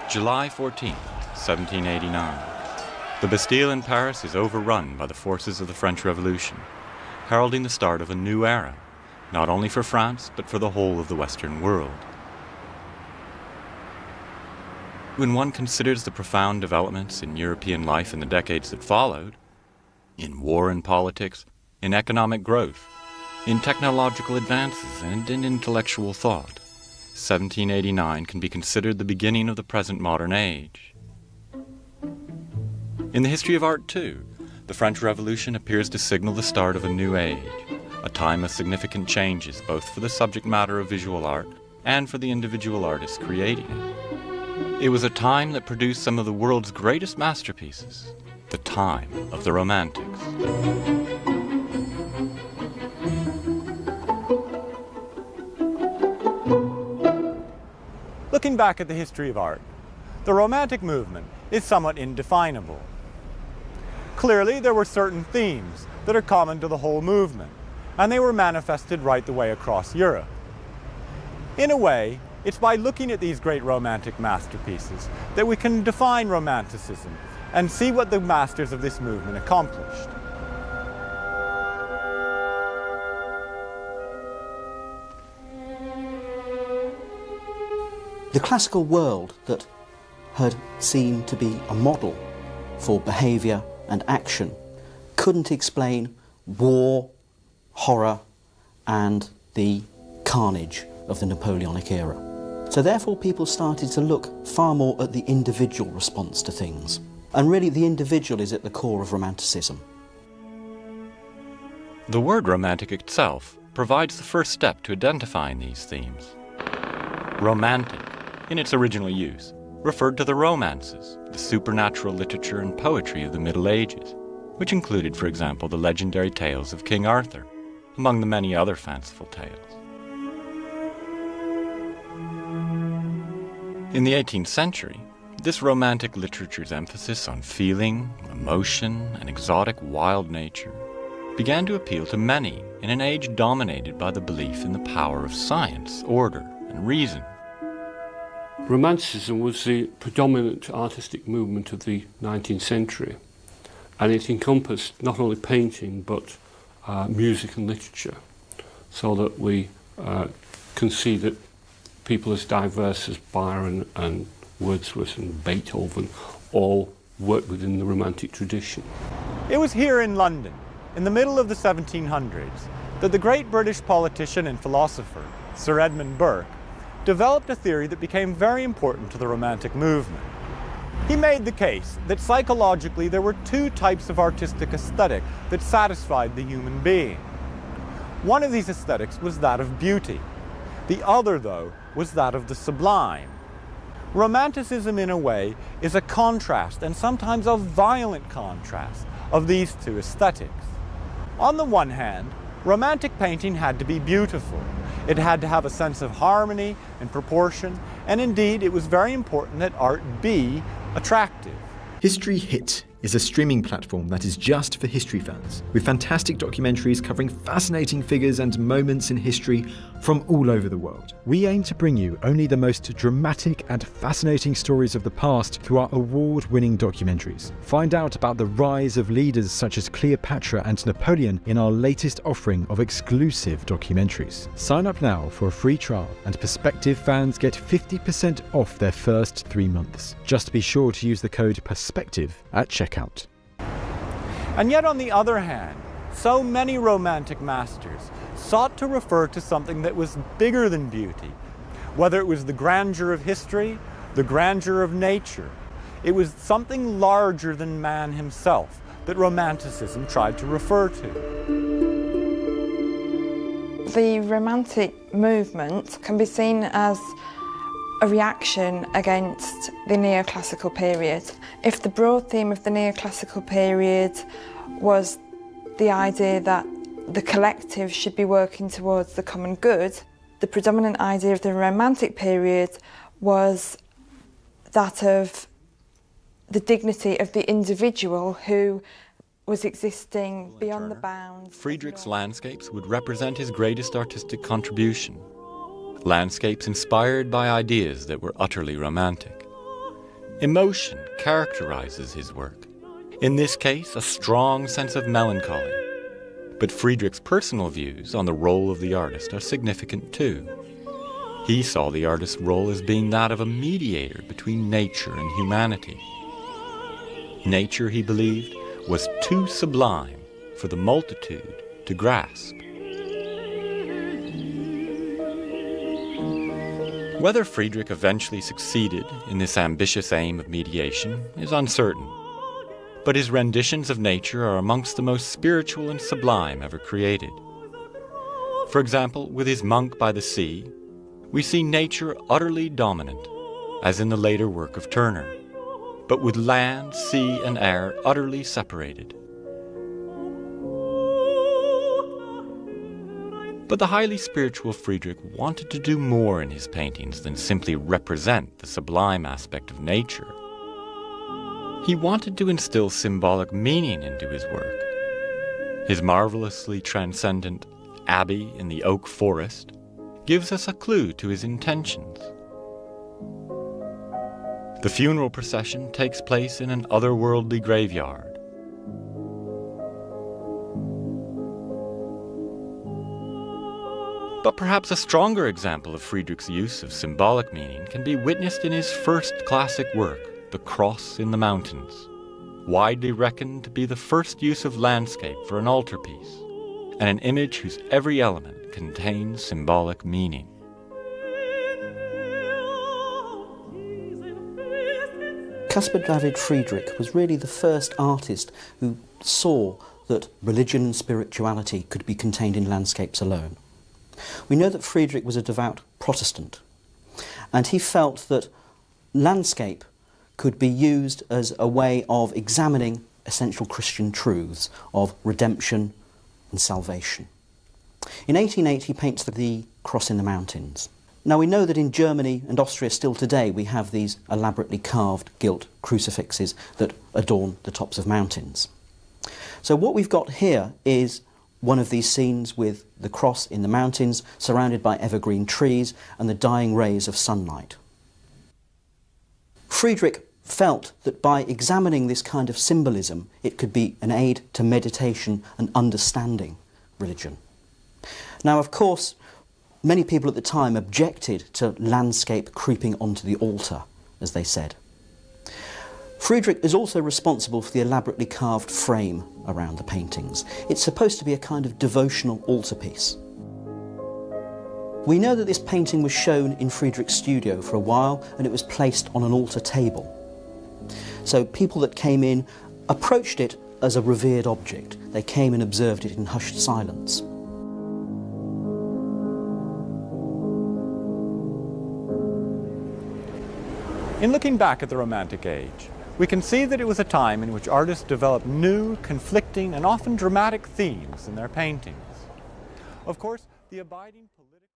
July 14th, 1789. The Bastille in Paris is overrun by the forces of the French Revolution, heralding the start of a new era, not only for France, but for the whole of the Western world. When one considers the profound developments in European life in the decades that followed, in war and politics, in economic growth, in technological advances, and in intellectual thought, 1789 can be considered the beginning of the present modern age. In the history of art, too, the French Revolution appears to signal the start of a new age, a time of significant changes both for the subject matter of visual art and for the individual artists creating it. It was a time that produced some of the world's greatest masterpieces, the time of the Romantics. Looking back at the history of art, the Romantic movement is somewhat indefinable. Clearly, there were certain themes that are common to the whole movement, and they were manifested right the way across Europe. In a way, it's by looking at these great Romantic masterpieces that we can define Romanticism and see what the masters of this movement accomplished. The classical world that had seemed to be a model for behaviour and action couldn't explain war, horror, and the carnage of the Napoleonic era. So therefore people started to look far more at the individual response to things. And really the individual is at the core of Romanticism. The word romantic itself provides the first step to identifying these themes. Romantic, in its original use, referred to the romances, the supernatural literature and poetry of the Middle Ages, which included, for example, the legendary tales of King Arthur, among the many other fanciful tales. In the 18th century, this Romantic literature's emphasis on feeling, emotion, and exotic wild nature began to appeal to many in an age dominated by the belief in the power of science, order, and reason. Romanticism was the predominant artistic movement of the 19th century, and it encompassed not only painting but music and literature, so that we can see that people as diverse as Byron and Wordsworth and Beethoven all worked within the Romantic tradition. It was here in London, in the middle of the 1700s, that the great British politician and philosopher, Sir Edmund Burke, developed a theory that became very important to the Romantic movement. He made the case that psychologically there were two types of artistic aesthetic that satisfied the human being. One of these aesthetics was that of beauty. The other, though, was that of the sublime. Romanticism, in a way, is a contrast, and sometimes a violent contrast, of these two aesthetics. On the one hand, Romantic painting had to be beautiful. It had to have a sense of harmony and proportion, and indeed it was very important that art be attractive. History Hit is a streaming platform that is just for history fans, with fantastic documentaries covering fascinating figures and moments in history from all over the world. We aim to bring you only the most dramatic and fascinating stories of the past through our award-winning documentaries. Find out about the rise of leaders such as Cleopatra and Napoleon in our latest offering of exclusive documentaries. Sign up now for a free trial, and Perspective fans get 50% off their first 3 months. Just be sure to use the code PERSPECTIVE at checkout. And yet, on the other hand, so many Romantic masters sought to refer to something that was bigger than beauty. Whether it was the grandeur of history, the grandeur of nature, it was something larger than man himself that Romanticism tried to refer to. The Romantic movement can be seen as a reaction against the neoclassical period. If the broad theme of the neoclassical period was the idea that the collective should be working towards the common good, the predominant idea of the Romantic period was that of the dignity of the individual who was existing beyond the bounds. Friedrich's landscapes would represent his greatest artistic contribution. Landscapes inspired by ideas that were utterly romantic. Emotion characterizes his work. In this case, a strong sense of melancholy. But Friedrich's personal views on the role of the artist are significant too. He saw the artist's role as being that of a mediator between nature and humanity. Nature, he believed, was too sublime for the multitude to grasp. Whether Friedrich eventually succeeded in this ambitious aim of mediation is uncertain, but his renditions of nature are amongst the most spiritual and sublime ever created. For example, with his Monk by the Sea, we see nature utterly dominant, as in the later work of Turner, but with land, sea, and air utterly separated. But the highly spiritual Friedrich wanted to do more in his paintings than simply represent the sublime aspect of nature. He wanted to instill symbolic meaning into his work. His marvelously transcendent Abbey in the Oak Forest gives us a clue to his intentions. The funeral procession takes place in an otherworldly graveyard. But perhaps a stronger example of Friedrich's use of symbolic meaning can be witnessed in his first classic work, The Cross in the Mountains, widely reckoned to be the first use of landscape for an altarpiece, and an image whose every element contains symbolic meaning. Caspar David Friedrich was really the first artist who saw that religion and spirituality could be contained in landscapes alone. We know that Friedrich was a devout Protestant, and he felt that landscape could be used as a way of examining essential Christian truths of redemption and salvation. In 1808 he paints the Cross in the Mountains. Now we know that in Germany and Austria still today we have these elaborately carved gilt crucifixes that adorn the tops of mountains. So what we've got here is one of these scenes with the cross in the mountains surrounded by evergreen trees and the dying rays of sunlight. Friedrich felt that by examining this kind of symbolism it could be an aid to meditation and understanding religion. Now of course many people at the time objected to landscape creeping onto the altar, as they said. Friedrich is also responsible for the elaborately carved frame around the paintings. It's supposed to be a kind of devotional altarpiece. We know that this painting was shown in Friedrich's studio for a while and it was placed on an altar table. So people that came in approached it as a revered object. They came and observed it in hushed silence. In looking back at the Romantic Age, we can see that it was a time in which artists developed new, conflicting, and often dramatic themes in their paintings. Of course, the abiding political